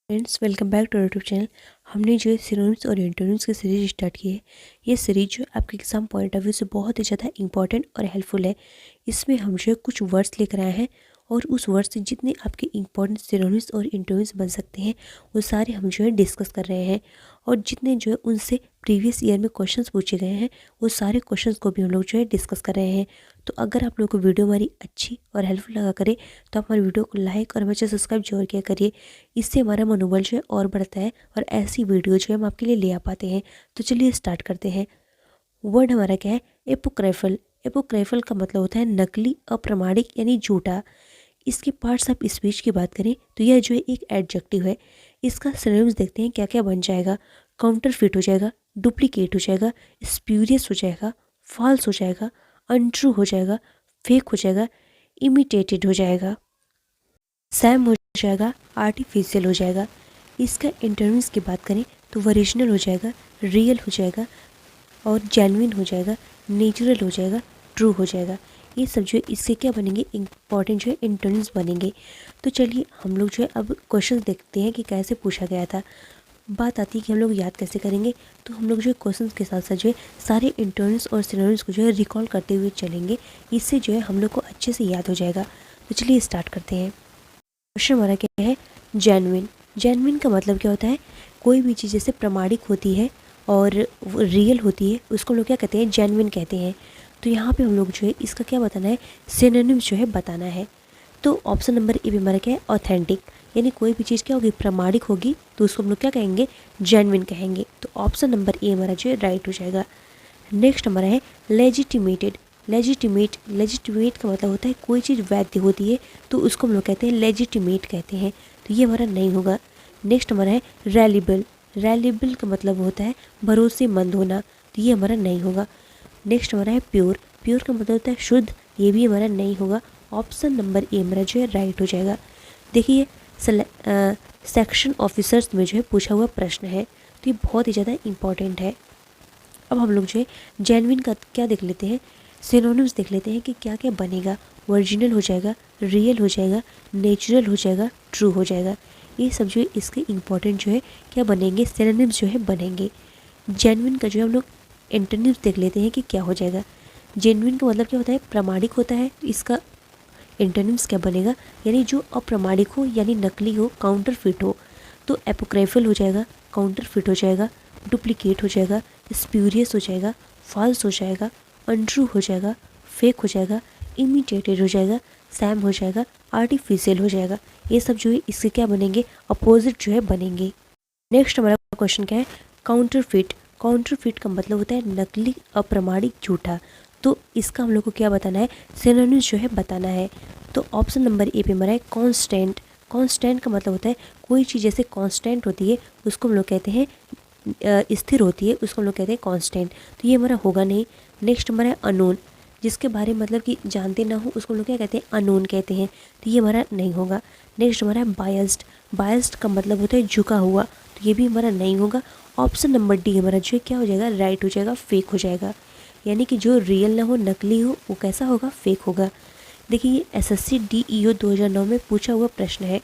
Friends, welcome back to YouTube channel. हमने जो है सिनोनिम्स और एंटोनिम्स की सीरीज स्टार्ट की है। ये सीरीज जो आपके एग्जाम पॉइंट ऑफ व्यू से बहुत ही ज़्यादा इंपॉर्टेंट और हेल्पफुल है। इसमें हम जो है कुछ वर्ड्स लेकर आए हैं और उस वर्ड से जितने आपके इंपॉर्टेंट सिनोनिम्स और एंटोनिम्स बन सकते हैं वो सारे हम जो है डिस्कस कर रहे हैं। और जितने जो है उनसे प्रीवियस ईयर में क्वेश्चंस पूछे गए हैं वो सारे क्वेश्चंस को भी हम लोग जो है डिस्कस कर रहे हैं। तो अगर आप लोगों को वीडियो हमारी अच्छी और हेल्पफुल लगा करे तो आप हमारी वीडियो को लाइक और हमें सब्सक्राइब जरूर किया करिए। इससे हमारा मनोबल जो है और बढ़ता है और ऐसी वीडियो जो है हम आपके लिए ले आ पाते हैं। तो चलिए स्टार्ट करते हैं। वर्ड हमारा क्या है? एपोक्राइफल। एपोक्राइफल का मतलब होता है नकली, अप्रामाणिक यानी झूठा। इसके पार्ट्स ऑफ स्पीच की बात करें तो यह जो है एक एडजेक्टिव है। इसका सिनोनिम्स देखते हैं क्या क्या बन जाएगा। काउंटरफिट हो जाएगा, डुप्लीकेट हो जाएगा, स्प्यूरियस हो जाएगा, फॉल्स हो जाएगा, अनट्रू हो जाएगा, फेक हो जाएगा, इमिटेटेड हो जाएगा, सैम हो जाएगा, आर्टिफिशियल हो जाएगा। इसका एंटोनिम्स की बात करें तो ओरिजिनल हो जाएगा, रियल हो जाएगा और जेन्युइन हो जाएगा, नेचुरल हो जाएगा, ट्रू हो जाएगा। ये सब जो है इससे क्या बनेंगे, इंपॉर्टेंट जो है एंटोनिम्स बनेंगे। तो चलिए हम लोग जो है अब क्वेश्चन देखते हैं कि कैसे पूछा गया था। बात आती है कि हम लोग याद कैसे करेंगे। तो हम लोग जो है क्वेश्चन के साथ साथ जो है सारे एंटोनिम्स और सिनोनिम्स को जो है रिकॉल करते हुए चलेंगे। इससे जो है हम लोग को अच्छे से याद हो जाएगा। तो चलिए स्टार्ट करते हैं। क्वेश्चन हमारा क्या है? जेन्युइन। जेन्युइन का मतलब क्या होता है? कोई भी चीज़ जैसे प्रामाणिक होती है और रियल होती है उसको हम लोग क्या कहते हैं? जेन्युइन कहते हैं। तो यहाँ पे हम लोग जो है इसका क्या बताना है? सिनोनिम्स जो है बताना है। तो ऑप्शन नंबर ए भी हमारा क्या है? ऑथेंटिक। यानी कोई भी चीज़ क्या होगी? प्रामाणिक होगी तो उसको हम लोग क्या कहेंगे? जेन्युइन कहेंगे। तो ऑप्शन नंबर ए हमारा जो है राइट हो जाएगा। नेक्स्ट हमारा है लेजिटिमेटेड। लेजिटिमेट का मतलब होता है कोई चीज़ वैध होती है तो उसको हम लोग कहते हैं लेजिटिमेट कहते हैं। तो ये हमारा नहीं होगा। नेक्स्ट हमारा है रैलिबल। रैलिबल का मतलब होता है भरोसेमंद होना। तो ये हमारा नहीं होगा। नेक्स्ट हमारा है प्योर। प्योर का मतलब होता है शुद्ध। ये भी हमारा नहीं होगा। ऑप्शन नंबर ए हमारा जो है राइट हो जाएगा। देखिए सेक्शन ऑफिसर्स में जो है पूछा हुआ प्रश्न है तो ये बहुत ही ज़्यादा इंपॉर्टेंट है। अब हम लोग जो है जेन्युइन का क्या देख लेते हैं, सिनोनिम्स देख लेते हैं कि क्या क्या बनेगा। ओरिजिनल हो जाएगा, रियल हो जाएगा, नेचुरल हो जाएगा, ट्रू हो जाएगा। ये सब जो है इसके इंपॉर्टेंट जो है क्या बनेंगे, सिनोनिम्स जो है बनेंगे। जेन्युइन का जो है हम लोग एंटोनिम्स देख लेते हैं कि क्या हो जाएगा। जेन्युइन का मतलब क्या होता है? प्रामाणिक होता है। तो इसका एंटोनिम्स क्या बनेगा? यानी जो अप्रामाणिक हो यानी नकली हो, काउंटरफिट हो। तो एपोक्राइफल हो जाएगा, काउंटरफिट हो जाएगा, डुप्लीकेट हो जाएगा, स्प्यूरियस हो जाएगा, फॉल्स हो जाएगा, अनट्रू हो जाएगा, फेक हो जाएगा, इमिटेटेड हो जाएगा, सैम हो जाएगा, आर्टिफिशियल हो जाएगा। ये सब जो है इसके क्या बनेंगे? अपोजिट जो है बनेंगे। नेक्स्ट हमारा क्वेश्चन क्या है? काउंटरफिट। काउंटरफिट का मतलब होता है नकली, अप्रामाणिक, झूठा। तो इसका हम लोग को क्या बताना है? सिनोनिम्स जो है बताना है। तो ऑप्शन नंबर ए पे हमारा है कांस्टेंट। कांस्टेंट का मतलब होता है कोई चीज़ जैसे कांस्टेंट होती है उसको हम लोग कहते हैं स्थिर होती है, उसको हम लोग कहते हैं कांस्टेंट। तो ये हमारा होगा नहीं। नेक्स्ट हमारा है अनोन। जिसके बारे में मतलब कि जानते ना हो उसको हम लोग क्या कहते हैं? अनोन कहते हैं। तो ये हमारा नहीं होगा। नेक्स्ट हमारा है बायस्ड। बायस्ड का मतलब होता है झुका हुआ। तो ये भी हमारा नहीं होगा। ऑप्शन नंबर डी हमारा जो है क्या हो जाएगा? राइट हो जाएगा, फेक हो जाएगा। यानी कि जो रियल ना हो, नकली हो, वो कैसा होगा? फेक होगा। देखिए ये एसएससी डीईओ 2009 में पूछा हुआ प्रश्न है।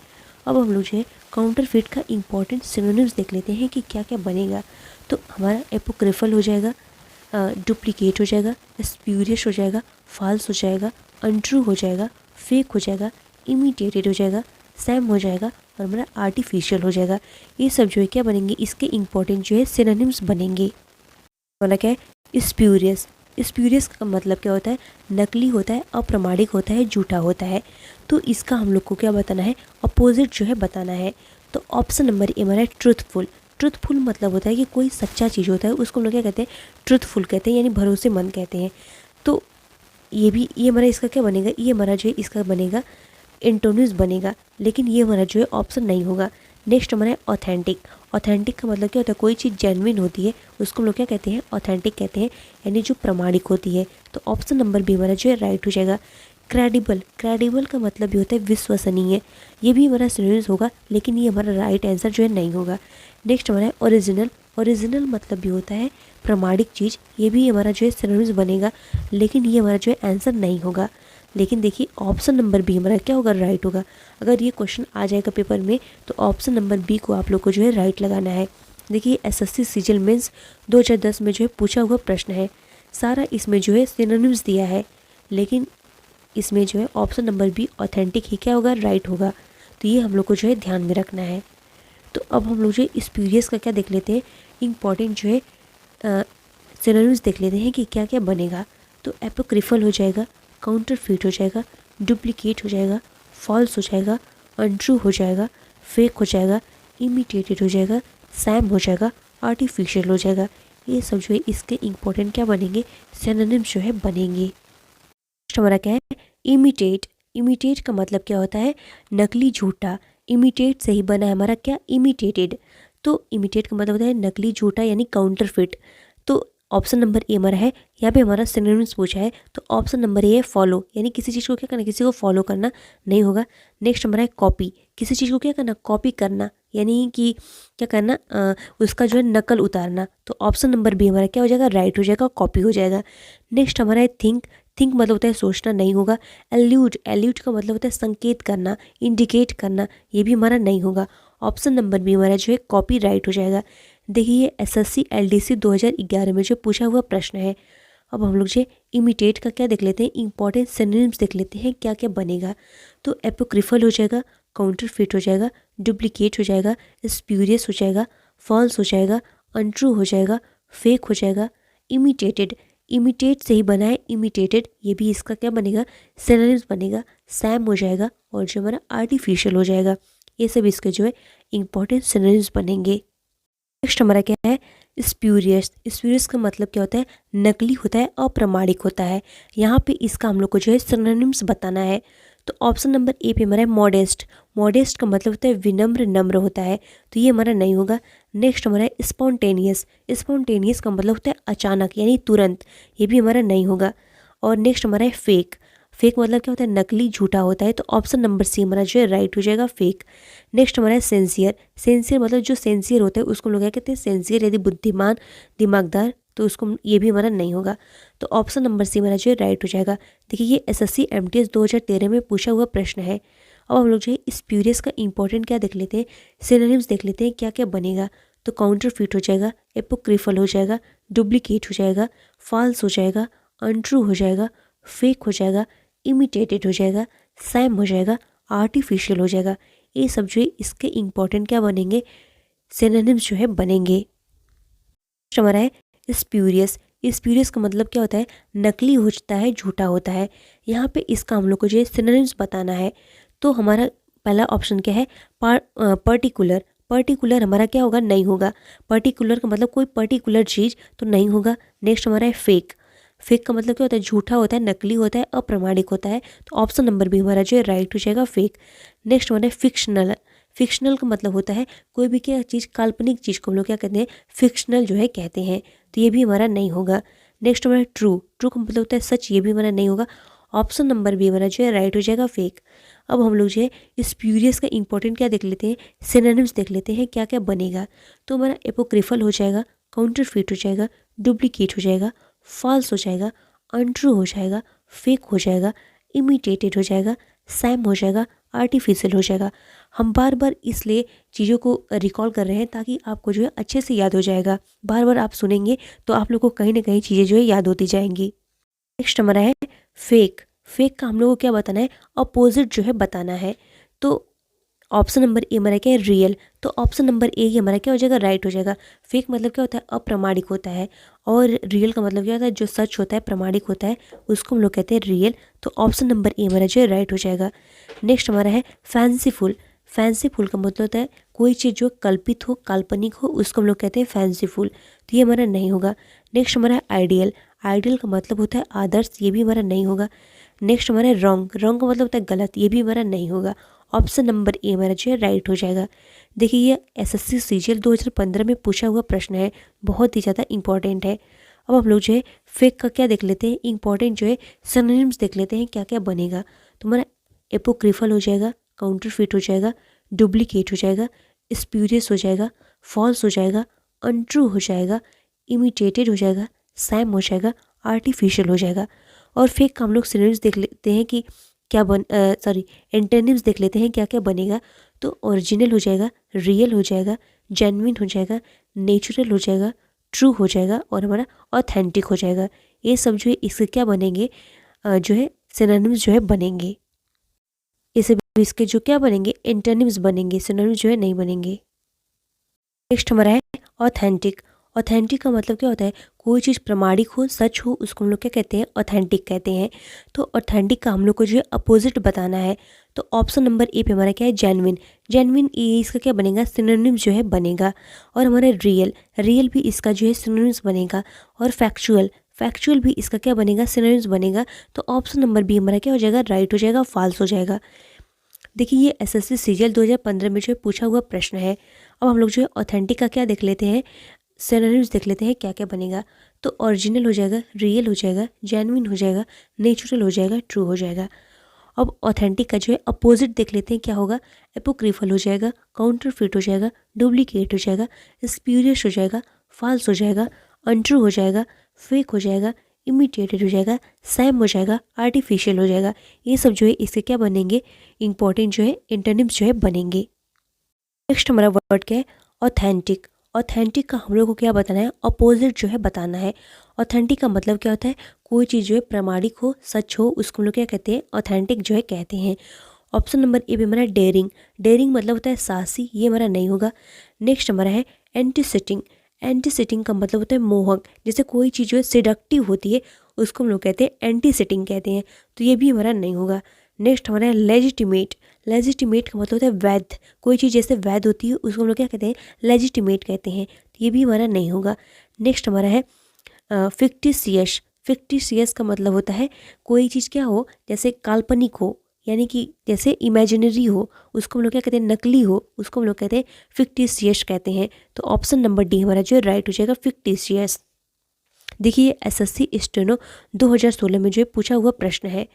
अब हम लोग जो है काउंटरफिट का इंपॉर्टेंट सिनोनिम्स देख लेते हैं कि क्या क्या बनेगा। तो हमारा एपोक्रिफल हो जाएगा, डुप्लीकेट हो जाएगा, स्प्यूरियस हो जाएगा, फॉल्स हो जाएगा, अनट्रू हो जाएगा, फेक हो जाएगा, इमिटेटेड हो जाएगा, सैम हो जाएगा और हमारा आर्टिफिशियल हो जाएगा। ये सब जो है क्या बनेंगे? इसके इंपॉर्टेंट जो है सिनोनिम्स बनेंगे। वाला क्या है? स्प्यूरियस। स्प्यूरियस का मतलब क्या होता है? नकली होता है, अप्रामाणिक होता है, झूठा होता है। तो इसका हम लोग को क्या बताना है? अपोजिट जो है बताना है। तो ऑप्शन नंबर ए हमारा है ट्रुथफुल। ट्रुथफुल मतलब होता है कि कोई सच्चा चीज़ होता है उसको हम लोग क्या कहते हैं? ट्रुथफुल कहते हैं, यानी भरोसेमंद कहते हैं। तो ये हमारा इसका क्या बनेगा? ये हमारा जो है इसका बनेगा एंटोनिम्स बनेगा। लेकिन ये हमारा जो है ऑप्शन नहीं होगा। नेक्स्ट हमारा है ऑथेंटिक। ऑथेंटिक का मतलब क्या होता है? कोई चीज़ जेन्युइन होती है उसको हम लोग क्या कहते हैं? ऑथेंटिक कहते हैं, यानी जो प्रामाणिक होती है। तो ऑप्शन नंबर बी हमारा जो है राइट हो जाएगा। क्रेडिबल। क्रेडिबल का मतलब भी होता है विश्वसनीय। ये भी हमारा सिनोनिम्स होगा लेकिन ये हमारा राइट आंसर जो है नहीं होगा। नेक्स्ट हमारा है ओरिजिनल। ओरिजिनल मतलब भी होता है प्रामाणिक चीज़। ये भी हमारा जो है सिनोनिम्स बनेगा लेकिन ये हमारा जो है आंसर नहीं होगा। लेकिन देखिए ऑप्शन नंबर बी हमारा क्या होगा, राइट होगा। अगर ये क्वेश्चन आ जाएगा पेपर में तो ऑप्शन नंबर बी को आप लोग को जो है राइट लगाना है। देखिए एसएससी सीजीएल मेंस 2010 में जो है पूछा हुआ प्रश्न है, सारा इसमें जो है सिनोनिम्स दिया है, लेकिन इसमें जो है ऑप्शन नंबर बी ऑथेंटिक ही क्या होगा, राइट होगा। तो ये हम लोग को जो है ध्यान में रखना है। तो अब हम लोग जो है स्प्यूरियस का क्या देख लेते हैं, इंपॉर्टेंट जो है सिनोनिम्स देख लेते हैं कि क्या क्या बनेगा। तो एपोक्रिफल हो जाएगा, काउंटरफीट हो जाएगा, डुप्लीकेट हो जाएगा, फॉल्स हो जाएगा, अनट्रू हो जाएगा, फेक हो जाएगा, इमिटेटेड हो जाएगा, सैम हो जाएगा, आर्टिफिशियल हो जाएगा। ये सब जो है इसके इंपॉर्टेंट क्या बनेंगे, सिनोनिम्स जो है बनेंगे। नेक्स्ट हमारा क्या है, इमिटेट। इमिटेट का मतलब क्या होता है, नकली झूठा। इमिटेट से ही बना है हमारा क्या, इमिटेटेड। तो इमिटेट का मतलब होता है नकली झूठा यानी काउंटरफिट। तो ऑप्शन नंबर ए हमारा है, यहाँ पे हमारा सिनोनिम्स पूछा है तो ऑप्शन नंबर ए है फॉलो, यानी किसी चीज़ को क्या करना, किसी को फॉलो करना नहीं होगा। नेक्स्ट हमारा है कॉपी, किसी चीज़ को क्या करना, कॉपी करना, यानी कि क्या करना, उसका जो है नकल उतारना। तो ऑप्शन नंबर बी हमारा क्या हो जाएगा, राइट हो जाएगा, कॉपी हो जाएगा। नेक्स्ट हमारा है थिंक। थिंक मतलब होता है सोचना, नहीं होगा। एल्यूड, एल्यूड का मतलब होता है संकेत करना, इंडिकेट करना, ये भी हमारा नहीं होगा। ऑप्शन नंबर बी हमारा जो है कॉपी राइट हो जाएगा। देखिए ये एसएससी एलडीसी 2011 में जो पूछा हुआ प्रश्न है। अब हम लोग जो इमिटेट का क्या देख लेते हैं, इंपॉर्टेंट सिनोनिम्स देख लेते हैं क्या क्या बनेगा। तो एपोक्रिफल हो जाएगा, काउंटरफिट हो जाएगा, डुप्लीकेट हो जाएगा, स्प्यूरियस हो जाएगा, फॉल्स हो जाएगा, अनट्रू हो जाएगा, फेक हो जाएगा, इमिटेटेड। इमिटेट से ही बना है, इमिटेटेड, ये भी इसका क्या बनेगा, सिनोनिम्स बनेगा। सैम हो जाएगा और जो हमारा आर्टिफिशियल हो जाएगा। ये सब इसके जो है इंपॉर्टेंट सिनोनिम्स बनेंगे। नेक्स्ट हमारा क्या है, स्प्यूरियस। स्प्यूरियस का मतलब क्या होता है, नकली होता है, अप्रामाणिक होता है। यहाँ पे इसका हम लोग को जो है सिनोनिम्स बताना है। तो ऑप्शन नंबर ए पे हमारा है मॉडेस्ट। मॉडेस्ट का मतलब होता है विनम्र, नम्र होता है, तो ये हमारा नहीं होगा। नेक्स्ट हमारा है स्पॉन्टेनियस। स्पॉन्टेनियस का मतलब होता है अचानक यानी तुरंत, ये भी हमारा नहीं होगा। और नेक्स्ट हमारा है फेक। फेक मतलब क्या होता है, नकली, झूठा होता है, तो ऑप्शन नंबर सी हमारा जो है राइट हो जाएगा, फेक। नेक्स्ट हमारा है सेंसियर। सेंसियर मतलब जो सेंसियर होता है उसको हम लोग क्या कहते हैं, सेंसियर, यदि बुद्धिमान, दिमागदार, तो उसको ये भी हमारा नहीं होगा। तो ऑप्शन नंबर सी हमारा जो है राइट हो जाएगा। देखिए ये एसएससी एमटीएस 2013 में पूछा हुआ प्रश्न है। अब हम लोग जो है स्प्यूरियस का इंपॉर्टेंट क्या देख लेते हैं, सिनोनिम्स देख लेते हैं क्या क्या बनेगा। तो काउंटरफिट हो जाएगा, एपोक्रिफल हो जाएगा, डुप्लीकेट हो जाएगा, फॉल्स हो जाएगा, अनट्रू हो जाएगा, फेक हो जाएगा, इमिटेटेड हो जाएगा, सैम हो जाएगा, आर्टिफिशियल हो जाएगा। ये सब जो है इसके इंपॉर्टेंट क्या बनेंगे, सिनोनिम्स जो है बनेंगे। नेक्स्ट हमारा है स्प्यूरियस। स्प्यूरियस का मतलब क्या होता है, नकली होता है, झूठा होता है। यहाँ पे इसका हम लोग को जो है सिनोनिम्स बताना है। तो हमारा पहला ऑप्शन क्या है, पर्टिकुलर। पर्टिकुलर हमारा क्या होगा, नहीं होगा। पर्टिकुलर का मतलब कोई पर्टिकुलर चीज़, तो नहीं होगा। नेक्स्ट हमारा है फेक। फेक का मतलब क्या होता है, झूठा होता है, नकली होता है, अप्रामाणिक होता है, तो ऑप्शन नंबर बी हमारा जो है राइट हो जाएगा, फेक। नेक्स्ट हमारा है फिक्शनल। फिक्शनल का मतलब होता है कोई भी क्या चीज़, काल्पनिक चीज़ को हम लोग क्या कहते हैं, फिक्शनल जो है कहते हैं, तो ये भी हमारा नहीं होगा। नेक्स्ट हमारा ट्रू। ट्रू का मतलब होता है सच, ये भी हमारा नहीं होगा। ऑप्शन नंबर बी हमारा जो है राइट हो जाएगा, फेक। अब हम लोग जो है स्प्यूरियस का इंपॉर्टेंट क्या देख लेते हैं, सिनोनिम्स देख लेते हैं क्या क्या बनेगा। तो हमारा एपोक्रिफल हो जाएगा, काउंटरफिट हो जाएगा, डुप्लीकेट हो जाएगा, फॉल्स हो जाएगा, अनट्रू हो जाएगा, फेक हो जाएगा, इमिटेटेड हो जाएगा, सैम हो जाएगा, आर्टिफिशियल हो जाएगा। हम बार बार इसलिए चीज़ों को रिकॉल कर रहे हैं ताकि आपको जो है अच्छे से याद हो जाएगा। बार बार आप सुनेंगे तो आप लोग को कहीं ना कहीं चीज़ें जो है याद होती जाएंगी। नेक्स्ट हमारा है फेक। फेक का हम लोग को क्या बताना है, अपोजिट जो है बताना है। तो ऑप्शन नंबर ए हमारा क्या है, रियल। तो ऑप्शन नंबर ए ही हमारा क्या हो जाएगा, राइट हो जाएगा। फेक मतलब क्या होता है, अप्रामाणिक होता है, और रियल का मतलब क्या होता है, जो सच होता है, प्रामाणिक होता है, उसको हम लोग कहते हैं रियल। तो ऑप्शन नंबर ए हमारा जो है राइट हो जाएगा। नेक्स्ट हमारा है फैंसीफुल। फैंसीफुल का मतलब होता है कोई चीज़ जो कल्पित हो, काल्पनिक हो, उसको हम लोग कहते हैं फैंसीफुल, तो ये हमारा नहीं होगा। नेक्स्ट हमारा है आइडियल। आइडियल का मतलब होता है आदर्श, ये भी हमारा नहीं होगा। नेक्स्ट हमारा है रॉन्ग। रॉन्ग का मतलब होता है गलत, ये भी हमारा नहीं होगा। ऑप्शन नंबर ए हमारा जो है राइट हो जाएगा। देखिए ये एसएससी सीजीएल 2015 में पूछा हुआ प्रश्न है, बहुत ही ज़्यादा इंपॉर्टेंट है। अब हम लोग जो है फेक का क्या देख लेते हैं, इंपॉर्टेंट जो है सिनोनिम्स देख लेते हैं क्या क्या बनेगा। तो हमारा एपोक्रिफल हो जाएगा, काउंटरफिट हो जाएगा, डुप्लीकेट हो जाएगा, स्प्यूरियस हो जाएगा, फॉल्स हो जाएगा, अनट्रू हो जाएगा, इमिटेटेड हो जाएगा, सैम हो जाएगा, आर्टिफिशियल हो जाएगा। और फेक का हम लोग सिनोनिम्स देख लेते हैं कि क्या एंटोनिम्स देख लेते हैं क्या क्या बनेगा। तो ओरिजिनल हो जाएगा, रियल हो जाएगा, जेन्युइन हो जाएगा, नेचुरल हो जाएगा, ट्रू हो जाएगा और हमारा ऑथेंटिक हो जाएगा। ये सब जो है इसके क्या बनेंगे, जो है सिनोनिम्स जो है बनेंगे। इसे इसके जो क्या बनेंगे, एंटोनिम्स बनेंगे, सिनोनिम्स जो है नहीं बनेंगे। नेक्स्ट हमारा है ऑथेंटिक। ऑथेंटिक का मतलब क्या होता है, कोई चीज़ प्रमाणिक हो, सच हो, उसको हम लोग क्या कहते हैं, ऑथेंटिक कहते हैं। तो ऑथेंटिक का हम लोग को जो है अपोजिट बताना है। तो ऑप्शन नंबर ए पे हमारा क्या है, जेन्युइन। जेन्युइन ये इसका क्या बनेगा, सिनोनिम्स जो है बनेगा। और हमारा रियल, रियल भी इसका जो है सिनोनिम्स बनेगा। और फैक्चुअल, फैक्चुअल भी इसका क्या बनेगा, सिनोनिम्स बनेगा। तो ऑप्शन नंबर बी हमारा क्या हो जाएगा, राइट हो जाएगा, फॉल्स हो जाएगा। देखिए ये एसएससी सीजीएल 2015 में जो है पूछा हुआ प्रश्न है। अब हम लोग जो है ऑथेंटिक का क्या देख लेते हैं, सिनोनिम्स देख लेते हैं क्या क्या बनेगा। तो ओरिजिनल हो जाएगा, रियल हो जाएगा, जेन्युइन हो जाएगा, नेचुरल हो जाएगा, ट्रू हो जाएगा। अब ऑथेंटिक का जो है अपोजिट देख लेते हैं क्या होगा, एपोक्रिफल हो जाएगा, काउंटरफिट हो जाएगा, डुप्लीकेट हो जाएगा, स्प्यूरियस हो जाएगा, फॉल्स हो जाएगा, अनट्रू हो जाएगा, फेक हो जाएगा, इमिटेटेड हो जाएगा, सैम हो जाएगा, आर्टिफिशियल हो जाएगा। ये सब जो है इससे क्या बनेंगे, इंपॉर्टेंट जो है एंटोनिम्स जो है बनेंगे। नेक्स्ट हमारा वर्ड क्या है, ऑथेंटिक। ऑथेंटिक का हम लोग को क्या बताना है, अपोजिट जो है बताना है। ऑथेंटिक का मतलब क्या होता है, कोई चीज़ जो है प्रमाणिक हो, सच हो, उसको हम लोग क्या कहते हैं, ऑथेंटिक जो है कहते हैं। ऑप्शन नंबर ए पे हमारा डेयरिंग। डेयरिंग मतलब होता है साहसी, ये हमारा नहीं होगा। नेक्स्ट हमारा है एंटीसिटिंग। एंटीसिटिंग का मतलब होता है मोहक। जैसे कोई चीज़ जो है सिडक्टिव होती है उसको हम लोग कहते हैं एंटीसिटिंग कहते हैं, तो ये भी हमारा नहीं होगा। नेक्स्ट हमारा है लेजिटिमेट। लेजिटिमेट का मतलब होता है वैध। कोई चीज़ जैसे वैध होती है उसको हम लोग क्या कहते हैं, लेजिटिमेट कहते हैं, तो ये भी हमारा नहीं होगा। नेक्स्ट हमारा है फिक्टिशियस। फिक्टिशियस का मतलब होता है कोई चीज़ क्या हो, जैसे काल्पनिक हो, यानी कि जैसे इमेजिनरी हो, उसको हम लोग क्या कहते हैं, नकली हो, उसको हम लोग कहते हैं फिक्टिशियस कहते हैं। तो ऑप्शन नंबर डी हमारा जो है राइट हो जाएगा, फिक्टिशियस। देखिए एसएससी स्टेनो 2016 में जो है पूछा हुआ प्रश्न है।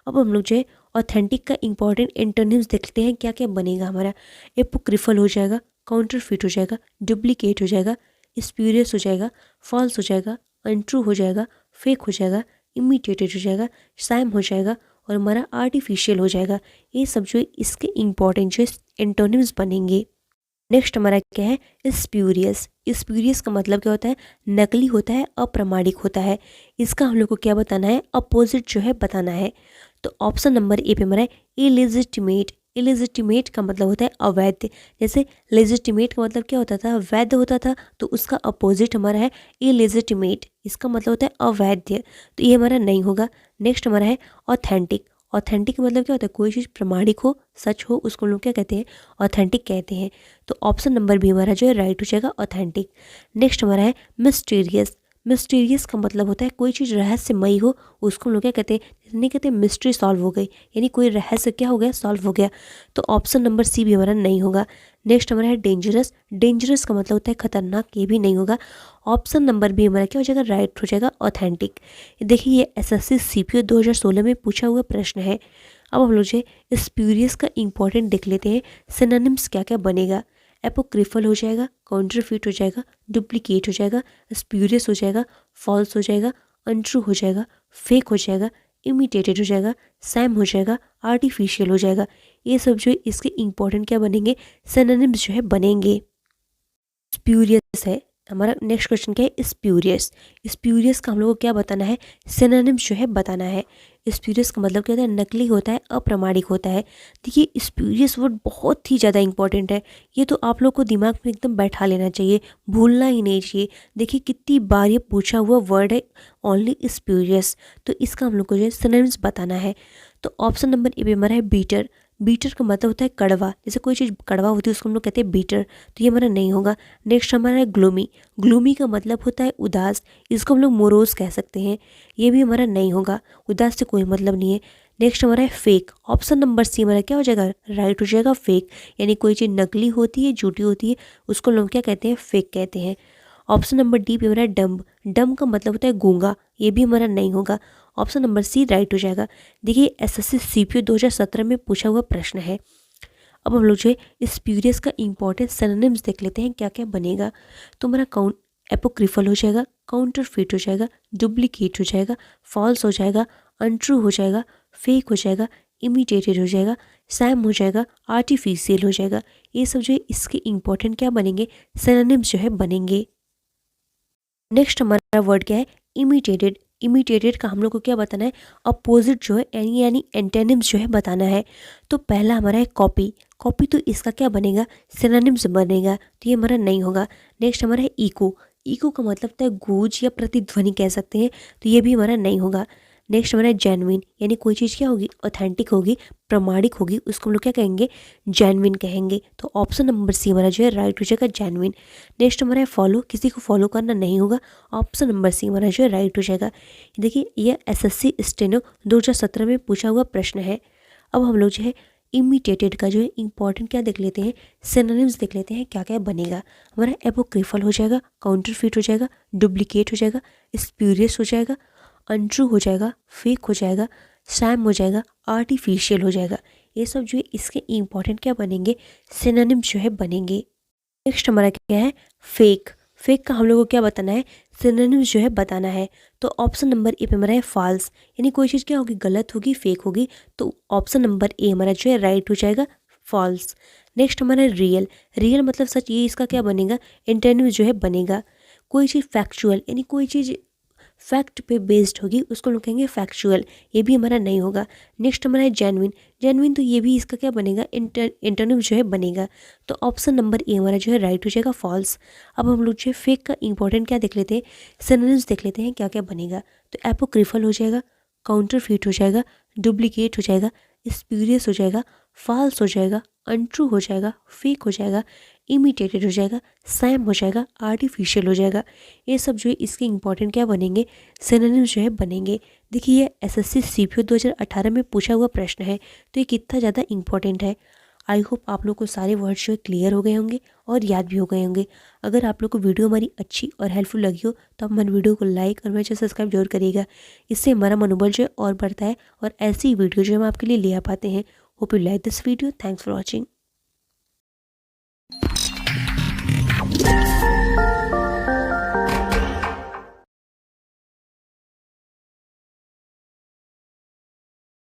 अब हम लोग जो है ऑथेंटिक का इंपॉर्टेंट एंटोनिम्स देखते हैं क्या क्या बनेगा हमारा। एपोक्रिफल हो जाएगा, काउंटरफिट हो जाएगा, डुप्लीकेट हो जाएगा, स्प्यूरियस हो जाएगा, फॉल्स हो जाएगा, अनट्रू हो जाएगा, फेक हो जाएगा, इमिटेटेड हो जाएगा, सैम हो जाएगा और हमारा आर्टिफिशियल हो जाएगा। ये सब जो है इसके इंपॉर्टेंट जो है एंटोनिम्स बनेंगे। नेक्स्ट हमारा क्या है, स्प्यूरियस। स्प्यूरियस का मतलब क्या होता है, नकली होता है, अप्रामाणिक होता है। इसका हम लोग को क्या बताना है, अपोजिट जो है बताना है। तो ऑप्शन नंबर ए पे हमारा है इलेजिटिमेट। इलेजिटिमेट का मतलब होता है अवैध। जैसे लेजिटिमेट का मतलब क्या होता था, वैध होता था, तो उसका अपोजिट हमारा है इलेजिटिमेट। इसका मतलब होता है अवैध, तो ये हमारा नहीं होगा। नेक्स्ट हमारा है ऑथेंटिक। ऑथेंटिक मतलब क्या होता है, कोई चीज़ प्रमाणिक हो, सच हो, उसको हम लोग क्या कहते हैं, ऑथेंटिक कहते हैं। तो ऑप्शन नंबर बी हमारा जो है राइट हो जाएगा, ऑथेंटिक। नेक्स्ट हमारा है मिस्टीरियस। मिस्टीरियस का मतलब होता है कोई चीज़ रहस्यमयी हो, उसको हम लोग क्या कहते हैं, नहीं कहते मिस्ट्री सॉल्व हो गई, यानी कोई रहस्य क्या हो गया, सॉल्व हो गया। तो ऑप्शन नंबर सी भी हमारा नहीं होगा। नेक्स्ट हमारा है डेंजरस। डेंजरस का मतलब होता है खतरनाक, ये भी नहीं होगा। ऑप्शन नंबर बी हमारा क्या हो जाएगा, राइट हो जाएगा, ऑथेंटिक। देखिए ये एसएससी सीपीओ 2016 में पूछा हुआ प्रश्न है। अब हम लोग जो है स्प्यूरियस का इंपॉर्टेंट देख लेते हैं, सिनोनिम्स क्या क्या बनेगा। एपोक्रिफल हो जाएगा, काउंटरफिट हो जाएगा, डुप्लीकेट हो जाएगा, स्प्यूरियस हो जाएगा, फॉल्स हो जाएगा, अनट्रू हो जाएगा, फेक हो जाएगा, इमिटेटेड हो जाएगा, सैम हो जाएगा, आर्टिफिशियल हो जाएगा। ये सब जो है इसके इंपॉर्टेंट क्या बनेंगे, सिनोनिम्स जो है बनेंगे। स्प्यूरियस है हमारा। नेक्स्ट क्वेश्चन क्या है, स्प्यूरियस। स्प्यूरियस का हम लोग को क्या बताना है, सिनोनिम्स जो है बताना है। स्प्यूरियस का मतलब क्या होता है, नकली होता है, अप्रामाणिक होता है। देखिए स्प्यूरियस वर्ड बहुत ही ज़्यादा इंपॉर्टेंट है, ये तो आप लोग को दिमाग में एकदम बैठा लेना चाहिए, भूलना ही नहीं चाहिए। देखिए कितनी बार ये पूछा हुआ वर्ड है, ओनली स्प्यूरियस। तो इसका हम लोग को जो है सिनोनिम्स बताना है। तो ऑप्शन नंबर ए पे हमारा है बीटर। बीटर का मतलब होता है कड़वा। जैसे कोई चीज़ कड़वा होती है उसको हम लोग कहते हैं बीटर, तो ये हमारा नहीं होगा। नेक्स्ट हमारा है ग्लूमी। ग्लूमी का मतलब होता है उदास, इसको हम लोग मोरोज कह सकते हैं, ये भी हमारा नहीं होगा, उदास से कोई मतलब नहीं है। नेक्स्ट हमारा है फेक। ऑप्शन नंबर सी हमारा क्या हो जाएगा, राइट हो जाएगा, फेक। यानी कोई चीज़ नकली होती है, झूठी होती है, उसको लोग क्या कहते हैं, फेक कहते हैं। ऑप्शन नंबर डी पे हमारा है डम्ब। डम्ब का मतलब होता है गूंगा, ये भी हमारा नहीं होगा। ऑप्शन नंबर सी राइट हो जाएगा। देखिए एसएससी सीपीओ 2017 में पूछा हुआ प्रश्न है। अब हम लोग जो है स्प्यूरियस का इंपॉर्टेंट सिनोनिम्स देख लेते हैं क्या क्या बनेगा। तो हमारा एपोक्रिफल हो जाएगा, काउंटरफिट हो जाएगा, डुप्लीकेट हो जाएगा, फॉल्स हो जाएगा, अनट्रू हो जाएगा, फेक हो जाएगा, इमिटेटेड हो जाएगा, सैम हो जाएगा, आर्टिफिशियल हो जाएगा। ये सब जो है इसके इंपॉर्टेंट क्या बनेंगे, सिनोनिम्स जो है बनेंगे। नेक्स्ट हमारा वर्ड क्या है, इमिटेटेड। इमिटेटेड का हम लोग को क्या बताना है, अपोजिट जो है यानी एंटेनिम्स जो है बताना है। तो पहला हमारा है कॉपी। कॉपी तो इसका क्या बनेगा, सिनोनिम्स बनेगा, तो ये हमारा नहीं होगा। नेक्स्ट हमारा है इको। इको का मतलब होता है गूंज या प्रतिध्वनि कह सकते हैं, तो ये भी हमारा नहीं होगा। नेक्स्ट हमारा है जेन्युइन, यानी कोई चीज़ क्या होगी, ऑथेंटिक होगी, प्रमाणिक होगी, उसको हम लोग क्या कहेंगे, जेन्युइन कहेंगे। तो ऑप्शन नंबर सी हमारा जो है राइट हो जाएगा, जेन्युइन। नेक्स्ट हमारा है फॉलो, किसी को फॉलो करना नहीं होगा, ऑप्शन नंबर सी हमारा जो है राइट हो जाएगा। देखिए यह एसएससी स्टेनो 2017 में पूछा हुआ प्रश्न है। अब हम लोग जो है इमिटेटेड का जो है इंपॉर्टेंट क्या देख लेते हैं, सिनोनिम्स देख लेते हैं क्या क्या बनेगा। हमारा एपोक्रिफल हो जाएगा, काउंटरफिट हो जाएगा, डुप्लीकेट हो जाएगा, स्प्यूरियस हो जाएगा, अनट्रू हो जाएगा, फेक हो जाएगा, सैम हो जाएगा, आर्टिफिशियल हो जाएगा। ये सब जो है इसके इंपॉर्टेंट क्या बनेंगे, सिनोनिम्स जो है बनेंगे। नेक्स्ट हमारा क्या है, फेक। फेक का हम लोग को क्या बताना है, सिनोनिम्स जो है बताना है। तो ऑप्शन नंबर ए पे हमारा है फॉल्स, यानी कोई चीज़ क्या होगी, गलत होगी, फेक होगी, तो ऑप्शन नंबर ए हमारा जो है राइट हो जाएगा, फॉल्स। नेक्स्ट हमारा रियल। रियल मतलब सच, ये इसका क्या बनेगा, एंटोनिम जो है बनेगा। कोई चीज़ फैक्चुअल, यानी कोई चीज़ फैक्ट पे बेस्ड होगी, उसको लोग कहेंगे फैक्चुअल, ये भी हमारा नहीं होगा। नेक्स्ट हमारा है जेन्युइन। जेन्युइन तो ये भी इसका क्या बनेगा, एंटोनिम जो है बनेगा। तो ऑप्शन नंबर ए हमारा जो है राइट हो जाएगा, फॉल्स। अब हम लोग जो है फेक का इंपॉर्टेंट क्या देख लेते हैं, सिनोनिम्स देख लेते हैं क्या क्या बनेगा। तो एपोक्रिफल हो जाएगा, काउंटरफिट हो जाएगा, डुप्लीकेट हो जाएगा, स्प्यूरियस हो जाएगा, फॉल्स हो जाएगा, अनट्रू हो जाएगा, फेक हो जाएगा, इमिटेटेड हो जाएगा, सैम हो जाएगा, आर्टिफिशियल हो जाएगा। ये सब जो है इसके इंपॉर्टेंट क्या बनेंगे, सिनोनिम्स जो है बनेंगे। देखिए ये एसएससी सीपीओ 2018 में पूछा हुआ प्रश्न है, तो ये कितना ज़्यादा इंपॉर्टेंट है। आई होप आप लोग को सारे वर्ड्स जो है क्लियर हो गए होंगे और याद भी हो गए होंगे। अगर आप लोग को वीडियो हमारी अच्छी और हेल्पफुल लगी हो तो आप हमारे वीडियो को लाइक और मेरे चैनल सब्सक्राइब जरूर करिएगा। इससे हमारा मनोबल जो है और बढ़ता है और ऐसी वीडियो जो हम आपके लिए ले आ पाते हैं। Hope you like this video. Thanks for watching.